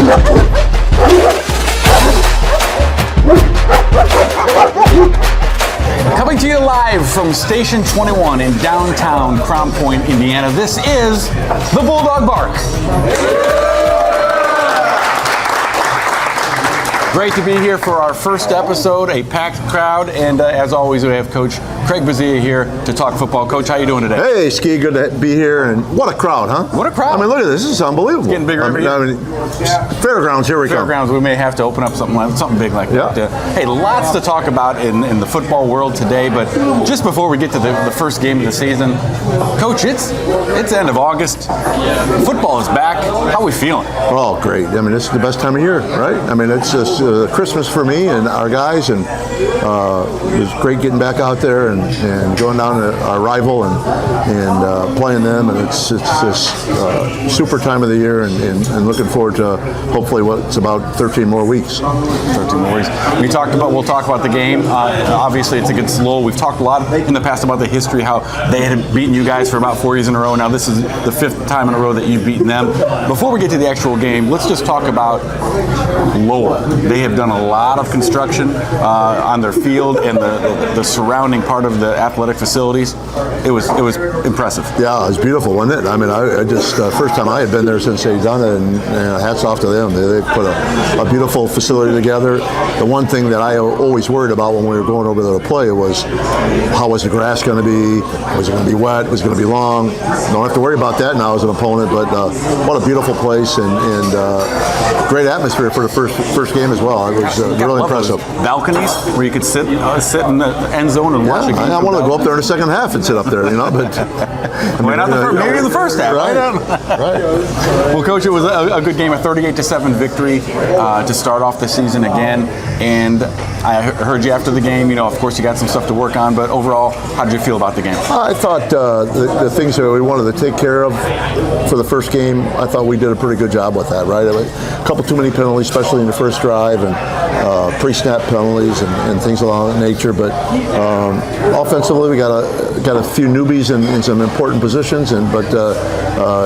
Coming to you live from Station 21 in downtown Crown Point, Indiana, this is the Bulldog Bark. Great to be here for our first episode, a packed crowd, and as always, we have Coach Craig Bazia here to talk football. Coach, how you doing today? Hey, Ski, good to be here, and what a crowd, huh? What a crowd. I mean, look at this. This is unbelievable. It's getting bigger every year. Fairgrounds, here we come. Fairgrounds, we may have to open up something big like that. Hey, lots to talk about in the football world today, but just before we get to the first game of the season, Coach, it's the end of August. Football is back. How are we feeling? Oh, great. I mean, this is the best time of year, right? I mean, it's just Christmas for me and our guys, and it was great getting back out there and going down to our rival and playing them, and it's this super time of the year, and looking forward to hopefully what's about 13 more weeks. 13 more weeks. We'll talk about the game. Obviously, it's against Lowell. We've talked a lot in the past about the history, how they had beaten you guys for about 4 years in a row. Now this is the 5th time in a row that you've beaten them. Before we get to the actual game, let's just talk about Lowell. They have done a lot of construction on their field and the surrounding part of the athletic facilities. It was impressive. Yeah, it was beautiful, wasn't it? I mean, I just first time I had been there since they'd done it, and hats off to them. They put a beautiful facility together. The one thing that I always worried about when we were going over there to play was how was the grass going to be? Was it going to be wet? Was it going to be long? Don't have to worry about that now as an opponent. But what a beautiful place and great atmosphere for the first game as well. It was really impressive. Balconies where you could sit in the end zone and watch a game. I wanted to go up there in the second half and sit up there, but maybe in the first half. Right. Well, Coach, it was a good game, a 38-7 victory to start off the season again. And I heard you after the game. Of course, you got some stuff to work on, but overall, how did you feel about the game? I thought the things that we wanted to take care of for the first game, I thought we did a pretty good job with that. Right, a couple too many penalties, especially in the first drive, and pre-snap penalties and things along that nature. But offensively, we got a few newbies in some important positions, but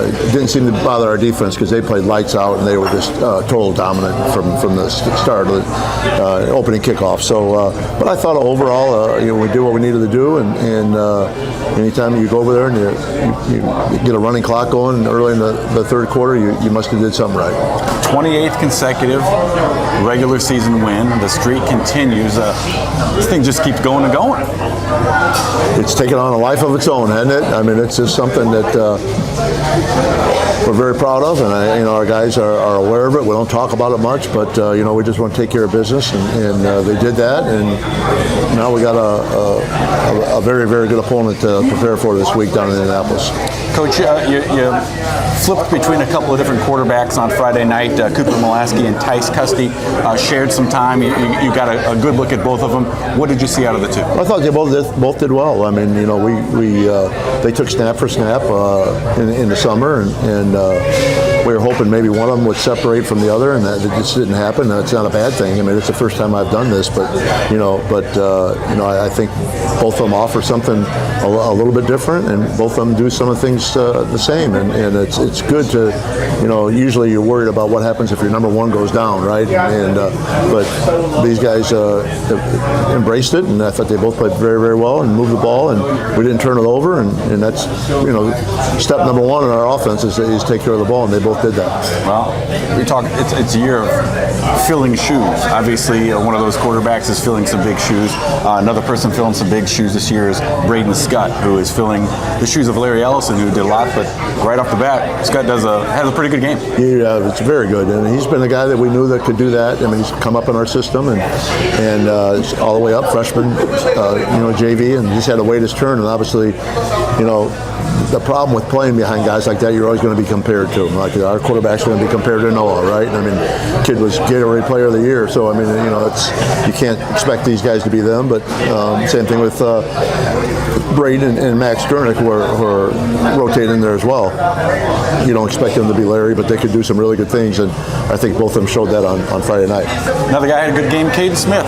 it didn't seem to bother our defense because they played lights out and they were just total dominant from the start of the opening kickoff. So, but I thought overall, we did what we needed to do, and anytime you go over there and you get a running clock going early in the third quarter, you must have did something right. 28th consecutive regular season win. The streak continues. This thing just keeps going and going. It's taken on a life of its own, hasn't it? I mean, it's just something that we're very proud of, and our guys are aware of it. We don't talk about it much, but we just want to take care of business, and they did that, and now we got a very, very good opponent to prepare for this week down in Indianapolis. Coach, you flipped between a couple of different quarterbacks on Friday night. Cooper Molaski and Tice Custy shared some time. You got a good look at both of them. What did you see out of the two? I thought they both did well. I mean, they took snap for snap in the summer, and we were hoping maybe one of them would separate from the other, and that it just didn't happen. That's not a bad thing. I mean, it's the first time I've done this, but I think both of them offer something a little bit different, and both of them do some of the things the same, and it's good to, usually you're worried about what happens if your number one goes down, right? But these guys embraced it, and I thought they both played very, very well and moved the ball, and we didn't turn it over, and that's, step number one in our offense is take care of the ball, and they both did that. Well, it's a year of filling shoes. Obviously, one of those quarterbacks is filling some big shoes. Another person filling some big shoes this year is Braden Scott, who is filling the shoes of Larry Ellison, who did a lot, but right off the bat, Scott has a pretty good game. Yeah, it's very good, and he's been a guy that we knew that could do that. I mean, he's come up in our system, and all the way up, freshman, JV, and he's had to wait his turn, and obviously, the problem with playing behind guys like that, you're always going to be compared to them. Like our quarterback's going to be compared to Noah, right? I mean, kid was Gatorade Player of the Year, so I mean, you can't expect these guys to be them. But same thing with Braden and Max Gurnick who are rotating in there as well. You don't expect them to be Larry, but they could do some really good things, and I think both of them showed that on Friday night. Another guy had a good game, Caden Smith.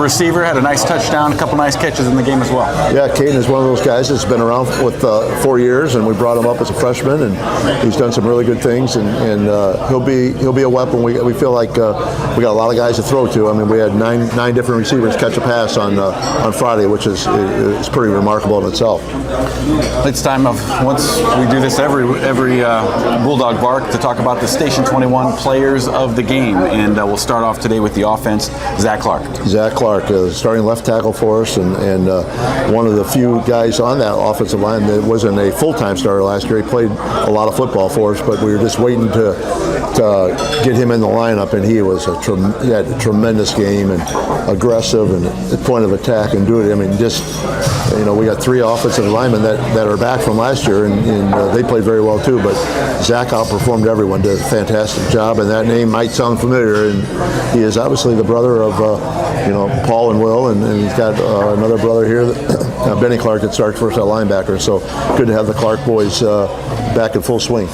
Receiver, had a nice touchdown, a couple nice catches in the game as well. Yeah, Caden is one of those guys that's been around with 4 years, and we brought him up as a freshman, and he's done some really good things, and he'll be a weapon. We feel like we got a lot of guys to throw to. I mean, we had nine different receivers catch a pass on Friday, which is pretty remarkable in itself. It's time once we do this every Bulldog Bark to talk about the Station 21 players of the game, and we'll start off today with the offense. Zach Clark. Zach Clark, starting left tackle for us, and one of the few guys on that offensive line that wasn't a full-time starter last year. He played a lot of football for us, but we were just waiting to get him in the lineup, and he had a tremendous game and aggressive and at point of attack and do it. I mean, we got 3 offensive linemen that are back from last year, and they played very well too. But Zach outperformed everyone, did a fantastic job, and that name might sound familiar. And he is obviously the brother of Paul and Will, and he's got another brother here, Benny Clark, that starts first at linebacker. So good to have the Clark boys back in full swing.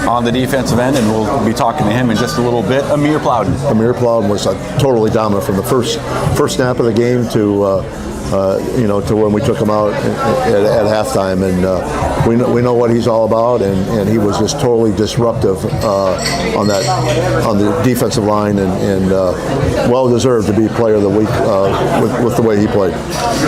On the defensive end, and we'll be talking to him in just a little bit, Amir Plowden. Amir Plowden was totally dominant from the first snap of the game to when we took him out at halftime, and we know what he's all about, and he was just totally disruptive on the defensive line, and well deserved to be Player of the Week with the way he played.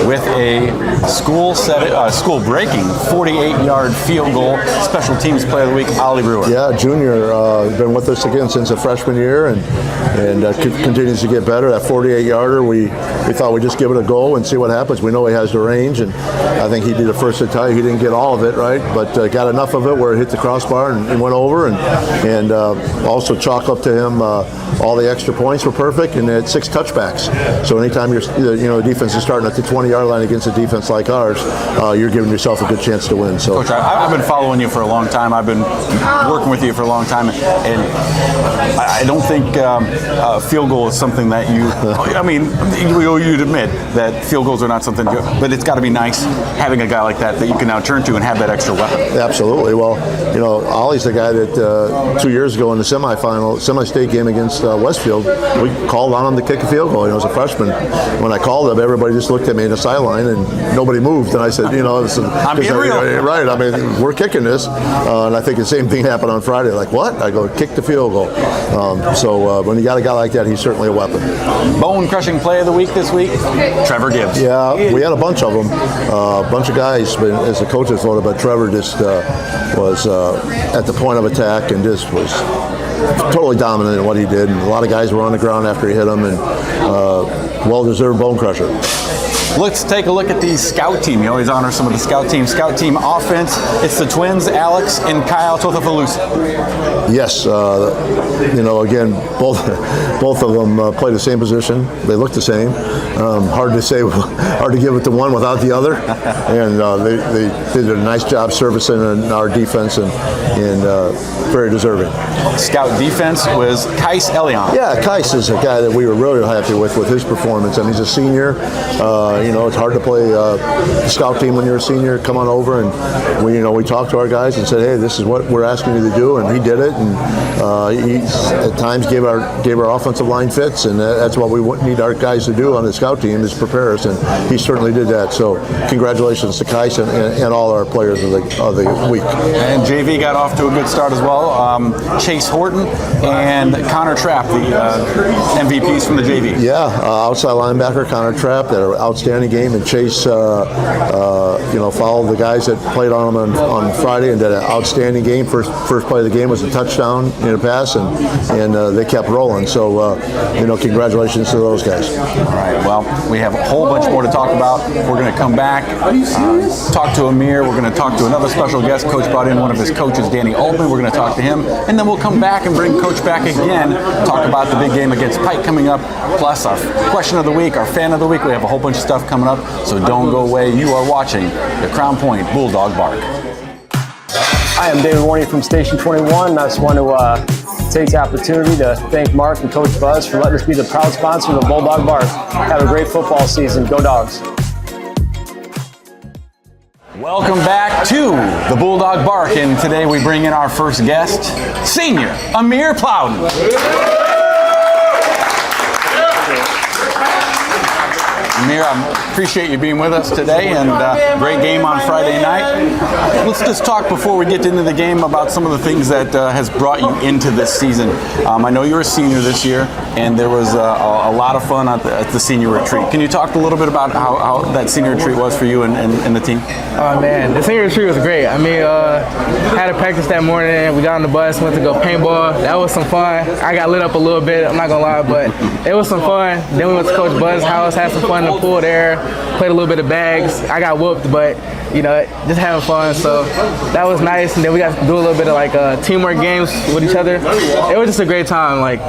With a school-breaking 48-yard field goal, Special Teams Player of the Week, Ollie Brewer. Yeah, junior, been with us again since the freshman year, and continues to get better. That 48-yarder, we thought we'd just give it a go and see what happens. We know he has the range, and I think he did the first attempt. He didn't get all of it right, but got enough of it where it hit the crossbar and went over, and also chalk up to him all the extra points were perfect, and had 6 touchbacks. So anytime the defense is starting at the 20-yard line against a defense like ours, you're giving yourself a good chance to win. So, Coach, I've been following you for a long time. I've been working with you for a long time, and I don't think field goal is something that you. I mean, you'd admit that field goals are not something, but it's got to be nice having a guy like that you can now turn to and have that extra weapon. Absolutely. Well, Ollie's the guy that 2 years ago in the semi-state game against Westfield, we called on him to kick a field goal. As a freshman, when I called him, everybody just looked at me in the sideline and nobody moved. And I said, I'm being real. Right. I mean, we're kicking this, and I think the same thing happened on Friday. Like, what? I go, kick the field goal. So when you got a guy like that, he's certainly a weapon. Bone-crushing play of the week this week, Trevor Gibbs. Yeah, we had a bunch of them. A bunch of guys, as the coaches voted, but Trevor just was at the point of attack and just was totally dominant in what he did. And a lot of guys were on the ground after he hit them, and well-deserved bone crusher. Let's take a look at the scout team. You always honor some of the scout team. Scout team offense, it's the twins, Alex and Kyle Tothafaloosa. Yes, again, both of them play the same position. They look the same. Hard to give it to one without the other. And they did a nice job servicing our defense and very deserving. Scout defense was Kais Elion. Yeah, Kais is a guy that we were really happy with his performance. I mean, he's a senior. It's hard to play the scout team when you're a senior. Come on over, and we talked to our guys and said, hey, this is what we're asking you to do, and he did it. And he at times gave our offensive line fits, and that's what we need our guys to do on the scout team is prepare us, and he certainly did that. So congratulations to Kais and all our players of the week. And JV got off to a good start as well. Chase Horton and Connor Trapp, the MVPs from the JV. Yeah, outside linebacker Connor Trapp, that are outstanding game, and Chase followed the guys that played on him on Friday and did an outstanding game. First play of the game was a touchdown in a pass, and they kept rolling. So congratulations to those guys. All right, well, we have a whole bunch more to talk about. We're going to come back, talk to Amir. We're going to talk to another special guest. Coach brought in one of his coaches, Danny Altman. We're going to talk to him, and then we'll come back and bring Coach back again, talk about the big game against Pike coming up, plus our question of the week, our fan of the week. We have a whole bunch of stuff coming up, so don't go away. You are watching the Crown Point Bulldog Bark. Hi, I'm David Warney from Station 21. I just want to take the opportunity to thank Mark and Coach Buzz for letting us be the proud sponsor of the Bulldog Bark. Have a great football season. Go Dogs. Welcome back to the Bulldog Bark, and today we bring in our first guest, senior Amir Plowden. Amir, I appreciate you being with us today, and great game on Friday night. Let's just talk before we get into the game about some of the things that has brought you into this season. I know you're a senior this year, and there was a lot of fun at the senior retreat. Can you talk a little bit about how that senior retreat was for you and the team? Oh man, the senior retreat was great. I mean, had a practice that morning. We got on the bus, went to go paintball. That was some fun. I got lit up a little bit. I'm not gonna lie, but it was some fun. Then we went to Coach Buzz's house, had some fun in the pool there. Played a little bit of bags. I got whooped, but you know, just having fun. So that was nice. And then we got to do a little bit of like teamwork games with each other. It was just a great time. Like,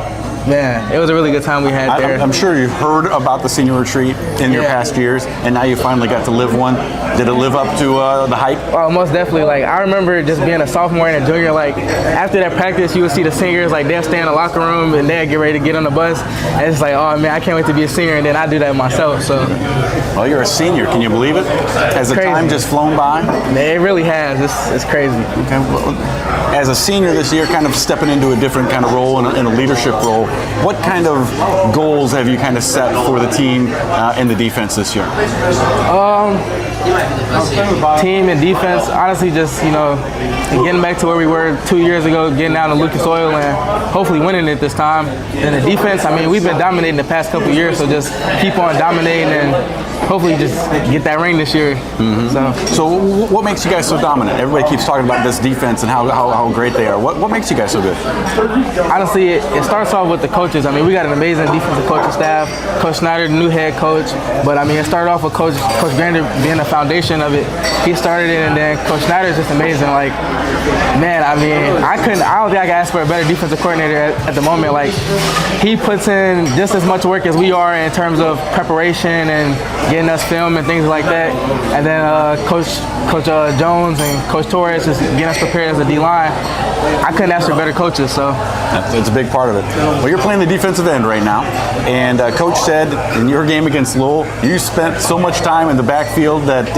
man, it was a really good time we had there. I'm sure you've heard about the senior retreat in your past years, and now you finally got to live one. Did it live up to the hype? Most definitely. Like, I remember just being a sophomore and a junior, like, after that practice, you would see the seniors, like, they'll stay in the locker room and they'll get ready to get on the bus. And it's like, oh, man, I can't wait to be a senior, and then I do that myself, so. Well, you're a senior. Can you believe it? Has the time just flown by? Man, it really has. It's crazy. Okay. Well, as a senior this year, kind of stepping into a different kind of role, in a leadership role, what kind of goals have you kind of set for the team and the defense this year? Team and defense, honestly, just, you know, getting back to where we were 2 years ago, getting down to Lucas Oil and hopefully winning it this time. And the defense, I mean, we've been dominating the past couple of years, so just keep on dominating and hopefully just get that ring this year. So what makes you guys so dominant? Everybody keeps talking about this defense and how great they are. What makes you guys so good? Honestly, it starts off with the coaches. I mean, we got an amazing defensive coaching staff. Coach Snyder, the new head coach. But I mean, it started off with Coach Grander being the foundation of it. He started it, and then Coach Snyder is just amazing. Like, man, I mean, I don't think I could ask for a better defensive coordinator at the moment. Like, he puts in just as much work as we are in terms of preparation and getting us film and things like that. And then Coach Jones and Coach Torres just getting us prepared as a D-line. I couldn't ask for better coaches, so. It's a big part of it. Well, you're playing the defensive end right now, and Coach said in your game against Lowell, you spent so much time in the backfield that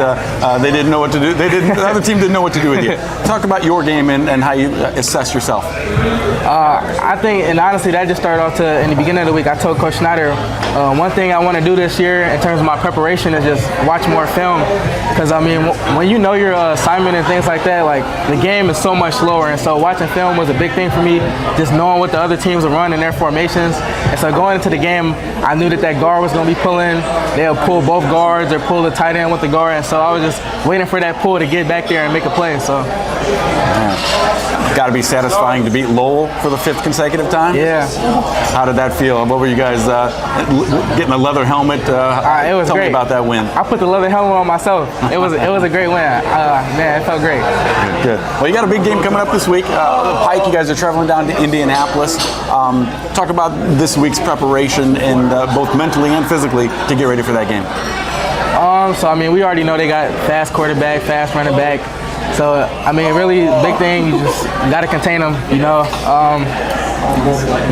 they didn't know what to do. The other team didn't know what to do with you. Talk about your game and how you assess yourself. I think, and honestly, that just started off in the beginning of the week, I told Coach Snyder, one thing I want to do this year in terms of my preparation is just watch more film. Because, I mean, when you know your assignment and things like that, like, the game is so much slower. And so watching film was a big thing for me, just knowing what the other teams are running, their formations. And so going into the game, I knew that guard was going to be pulling. They'll pull both guards or pull the tight end with the guard. And so I was just waiting for that pull to get back there and make a play. So. Got to be satisfying to beat Lowell for the 5th consecutive time? Yeah. How did that feel? What were you guys getting a leather helmet? It was Tell great. me about that win. I put the leather helmet on myself. It was a great win. Man, it felt great. Good. Well, you got a big game coming up this week. Pike, you guys are traveling down to Indianapolis. Talk about this week's preparation and both mentally and physically to get ready for that game. So, I mean, we already know they got fast quarterback, fast running back. So, I mean, really, big thing, you just got to contain them, you know.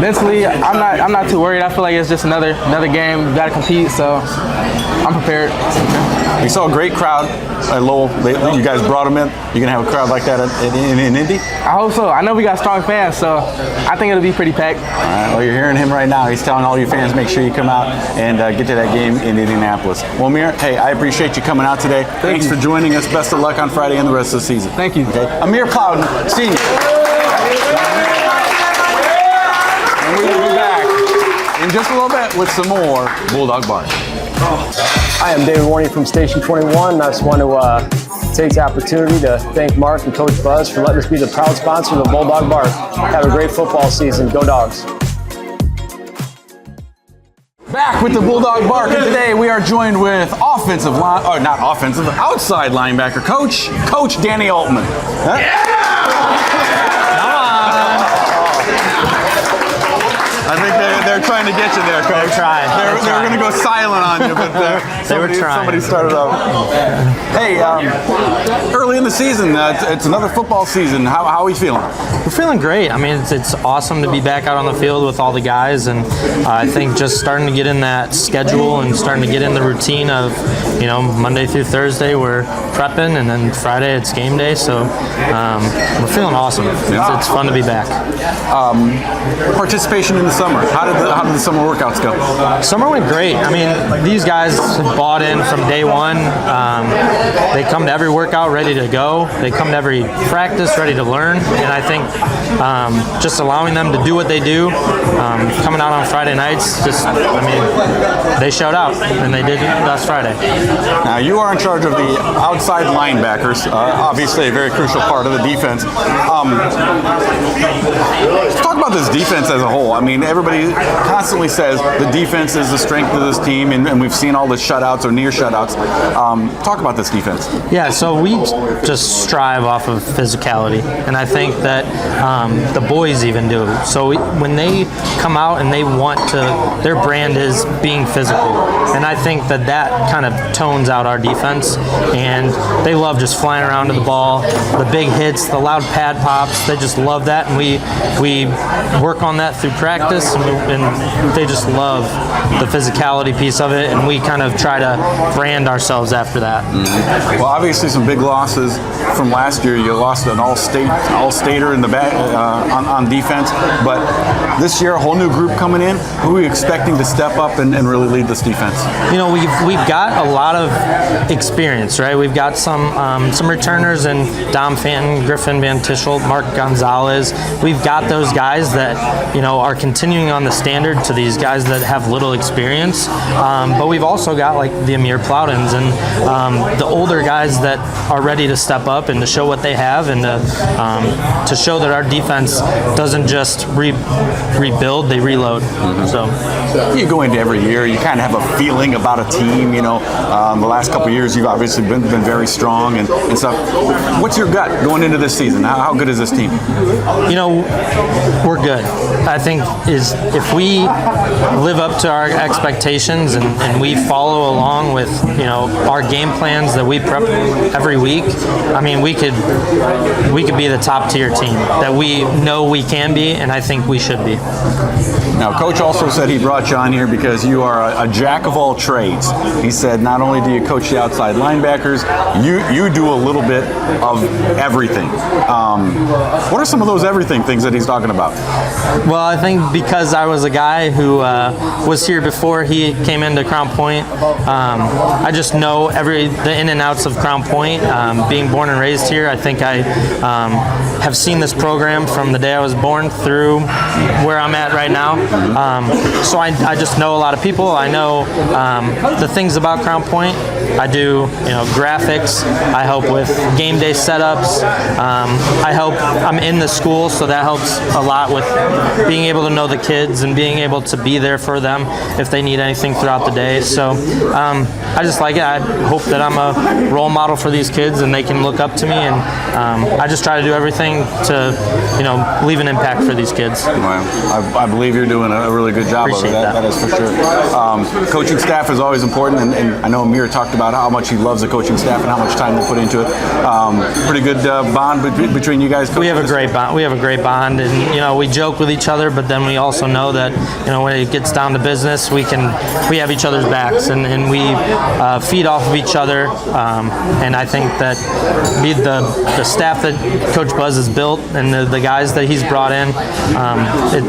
Mentally, I'm not too worried. I feel like it's just another game. You got to compete, so I'm prepared. We saw a great crowd at Lowell. You guys brought them in. You're going to have a crowd like that in Indy? I hope so. I know we got strong fans, so I think it'll be pretty packed. All right, well, you're hearing him right now. He's telling all you fans, make sure you come out and get to that game in Indianapolis. Well, Amir, hey, I appreciate you coming out today. Thanks for joining us. Best of luck on Friday and the rest of the season. Thank you. Okay. Amir Plowden, senior. And we will be back in just a little bit with some more Bulldog Bark. Hi, I'm David Warney from Station 21. I just want to take the opportunity to thank Mark and Coach Buzz for letting us be the proud sponsor of the Bulldog Bark. Have a great football season. Go Dogs. Back with the Bulldog Bark, and today we are joined with outside linebacker Coach Danny Altman. Huh? Yeah! Come on! I think they're trying to get you there, Coach. They're trying. They were going to go silent on you, but somebody started up. Hey, early in the season, it's another football season. How are we feeling? We're feeling great. I mean, it's awesome to be back out on the field with all the guys, and I think just starting to get in that schedule and starting to get in the routine of, Monday through Thursday we're prepping, and then Friday it's game day. So we're feeling awesome. It's fun to be back. Participation in the summer. How did the summer workouts go? Summer went great. I mean, these guys bought in from day one. They come to every workout ready to go. They come to every practice ready to learn. And I think just allowing them to do what they do, coming out on Friday nights, they showed out, and they did last Friday. Now, you are in charge of the outside linebackers, obviously a very crucial part of the defense. Let's talk about this defense as a whole. I mean, everybody constantly says the defense is the strength of this team, and we've seen all the shutouts or near shutouts. Talk about this defense. Yeah, so we just strive off of physicality, and I think that the boys even do. So when they come out and they want to, their brand is being physical, and I think that kind of tones out our defense, and they love just flying around to the ball, the big hits, the loud pad pops. They just love that, and we work on that through practice, and they just love the physicality piece of it, and we kind of try to brand ourselves after that. Well, obviously some big losses from last year. You lost an all-stater in the back on defense, but this year a whole new group coming in. Who are you expecting to step up and really lead this defense? We've got a lot of experience, right? We've got some returners in Dom Fanton, Griffin Van Tischel, Mark Gonzalez. We've got those guys that are continuing on the standard to these guys that have little experience. But we've also got like the Amir Plowdens and the older guys that are ready to step up and to show what they have, and to show that our defense doesn't just rebuild, they reload. So you go into every year, you kind of have a feeling about a team. The last couple of years you've obviously been very strong and stuff. What's your gut going into this season? How good is this team? We're good. I think if we live up to our expectations and we follow along with our game plans that we prep every week, I mean we could be the top tier team that we know we can be, and I think we should be. Now, Coach also said he brought you on here because you are a jack of all trades. He said not only do you coach the outside linebackers, you do a little bit of everything. What are some of those everything things that he's talking about? Well, I think because I was a guy who was here before he came into Crown Point, I just know the in and outs of Crown Point. Being born and raised here, I think I have seen this program from the day I was born through where I'm at right now. So I just know a lot of people. I know the things about Crown Point. I do graphics. I help with game day setups. I'm in the school, so that helps a lot with being able to know the kids and being able to be there for them if they need anything throughout the day. So I just like it. I hope that I'm a role model for these kids and they can look up to me, and I just try to do everything to leave an impact for these kids. Well, I believe you're doing a really good job of it. That is for sure. Coaching staff is always important, and I know Amir talked about how much he loves the coaching staff and how much time they put into it. Pretty good bond between you guys. We have a great bond. We have a great bond, and we joke with each other, but then we also know that when it gets down to business, we have each other's backs, and we feed off of each other. And I think that the staff that Coach Buzz has built and the guys that he's brought in,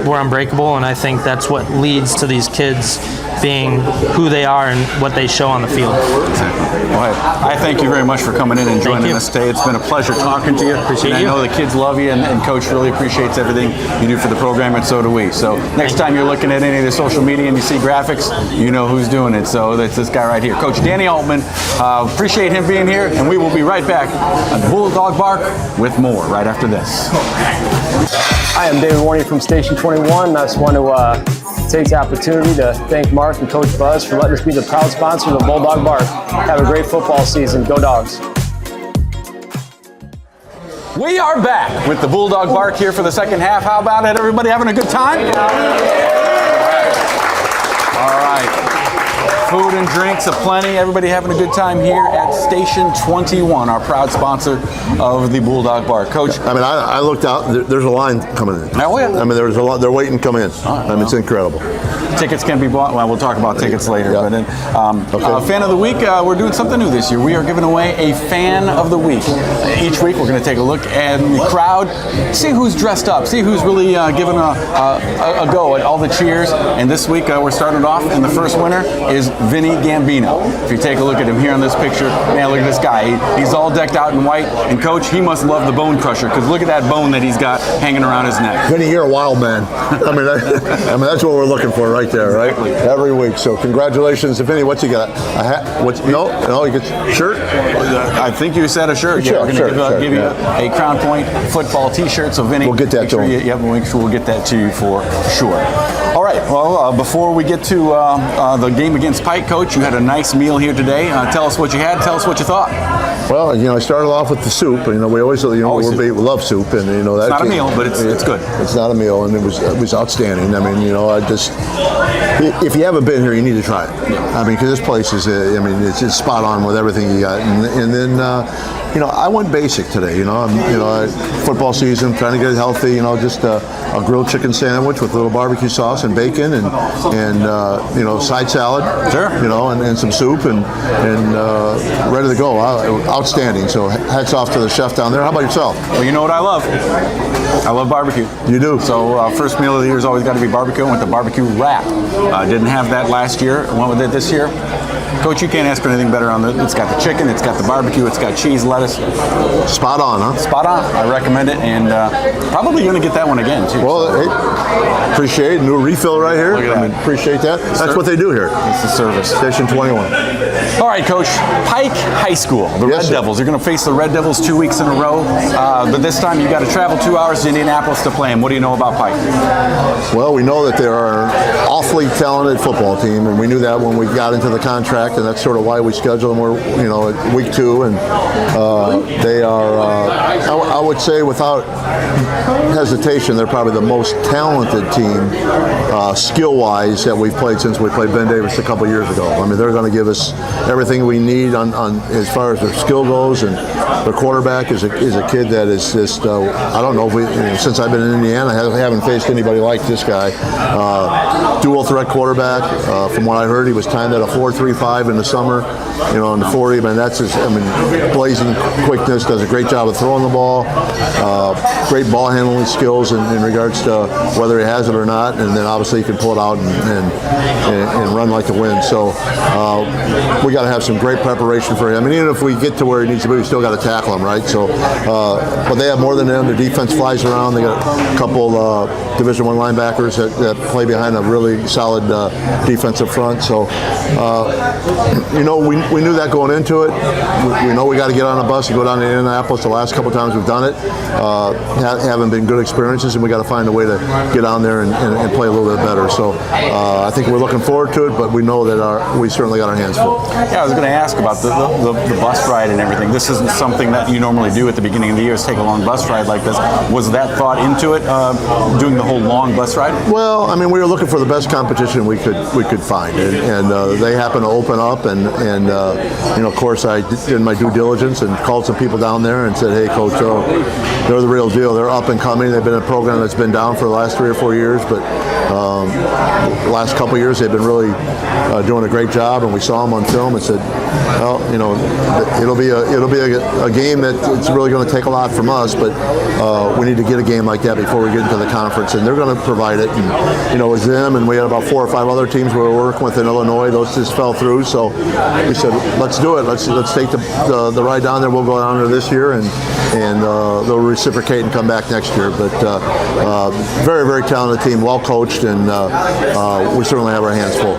we're unbreakable, and I think that's what leads to these kids being who they are and what they show on the field. Well, I thank you very much for coming in and joining us today. It's been a pleasure talking to you. Appreciate and you. I know the kids love you, and Coach really appreciates everything you do for the program, and so do we. So next time you're looking at any of the social media and you see graphics, you know who's doing it. So that's this guy right here, Coach Danny Altman. Appreciate him being here, and we will be right back on Bulldog Bark with more right after this. Hi, I'm David Warney from Station 21. I just want to take the opportunity to thank Mark and Coach Buzz for letting us be the proud sponsor of the Bulldog Bark. Have a great football season. Go Dogs. We are back with the Bulldog Bark here for the second half. How about it, everybody having a good time? All right. Food and drinks aplenty. Everybody having a good time here at Station 21, our proud sponsor of the Bulldog Bar. Coach. I mean, I looked out. There's a line coming in. Oh, yeah. I mean, there's a lot. They're waiting to come in. I mean, it's incredible. Tickets can be bought. Well, we'll talk about tickets later. Yeah. But then, Fan of the Week, we're doing something new this year. We are giving away a Fan of the Week. Each week, we're going to take a look at the crowd, see who's dressed up, see who's really giving a go at all the cheers. And this week, we're starting off, and the first winner is Vinny Gambino. If you take a look at him here on this picture, man, look at this guy. He's all decked out in white. And Coach, he must love the bone crusher, because look at that bone that he's got hanging around his neck. Vinny, you're a wild man. I mean, that's what we're looking for right there, right? Exactly. Every week. So congratulations. Vinny, what's you got? A hat? No, you get a shirt? I think you said a shirt. Sure, We're going to give you a Crown Point football T-shirt. So Vinny, we'll get that to him. Make sure we'll get that to you for sure. All right. Well, before we get to the game against Pike, Coach, you had a nice meal here today. Tell us what you had. Tell us what you thought. Well, I started off with the soup. We always, we love soup, and that. It's not a meal, but it's good. It's not a meal, and it was outstanding. I mean, if you haven't been here, you need to try it. I mean, because this place is, it's spot on with everything you got, and then. I went basic today. Football season, trying to get healthy. Just a grilled chicken sandwich with a little barbecue sauce and bacon, and side salad. Sure. And some soup, and ready to go. Outstanding. So hats off to the chef down there. How about yourself? Well, you know what I love? I love barbecue. You do. So first meal of the year has always got to be barbecue. I went to barbecue wrap. Didn't have that last year. Went with it this year. Coach, you can't ask for anything better on it. It's got the chicken, it's got the barbecue, it's got cheese, lettuce. Spot on, huh? Spot on. I recommend it, and probably going to get that one again, too. Well, hey, appreciate it. New refill right here. Look at that. I mean, appreciate that. That's what they do here. It's the service. Station 21. All right, Coach. Pike High School, the Red Devils. You're going to face the Red Devils 2 weeks in a row, but this time you got to travel 2 hours to Indianapolis to play them. What do you know about Pike? Well, we know that they are an awfully talented football team, and we knew that when we got into the contract, and that's sort of why we scheduled them. We're, at week 2, and they are, I would say without hesitation, they're probably the most talented team skill-wise that we've played since we played Ben Davis a couple years ago. I mean, they're going to give us everything we need on as far as their skill goes, and their quarterback is a kid that is just, I don't know if we, since I've been in Indiana, I haven't faced anybody like this guy. Dual threat quarterback. From what I heard, he was timed at a 4.35 in the summer, in the 40. I mean, that's his, blazing quickness, does a great job of throwing the ball, great ball handling skills in regards to whether he has it or not, and then obviously he can pull it out and run like the wind. So we got to have some great preparation for him. And even if we get to where he needs to be, we still got to tackle him, right? So, but they have more than them. Their defense flies around. They got a couple Division I linebackers that play behind a really solid defensive front. So, we knew that going into it. We know we got to get on a bus and go down to Indianapolis. The last couple times we've done it haven't been good experiences, and we got to find a way to get on there and play a little bit better. So I think we're looking forward to it, but we know that we certainly got our hands full. Yeah, I was going to ask about the bus ride and everything. This isn't something that you normally do at the beginning of the year, is take a long bus ride like this. Was that thought into it, doing the whole long bus ride? Well, I mean, we were looking for the best competition we could find, and they happened to open up, and of course, I did my due diligence and called some people down there and said, hey, Coach, they're the real deal. They're up and coming. They've been a program that's been down for the last 3 or 4 years, but the last couple of years they've been really doing a great job, and we saw them on film and said, well, it'll be a game that it's really going to take a lot from us, but we need to get a game like that before we get into the conference, and they're going to provide it. And it was them, and we had about 4 or 5 other teams we were working with in Illinois. Those just fell through, so we said, let's do it. Let's take the ride down there. We'll go down there this year, and they'll reciprocate and come back next year. But very, very talented team, well coached, and we certainly have our hands full.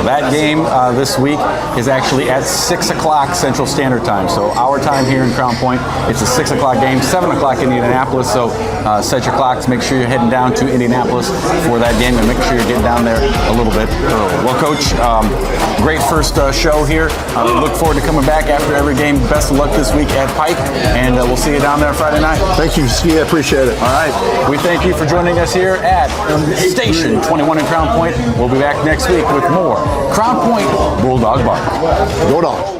That game this week is actually at 6 o'clock Central Standard Time. So our time time here in Crown Point. It's a 6 o'clock game, 7 o'clock in Indianapolis, so set your clocks. Make sure you're heading down to Indianapolis for that game, and make sure you're getting down there a little bit early. Well, Coach, great first show here. Look forward to coming back after every game. Best of luck this week at Pike, and we'll see you down there Friday night. Thank you, Ski. I appreciate it. All right. We thank you for joining us here at Station 21 in Crown Point. We'll be back next week with more Crown Point Bulldog Bar. Go Dogs.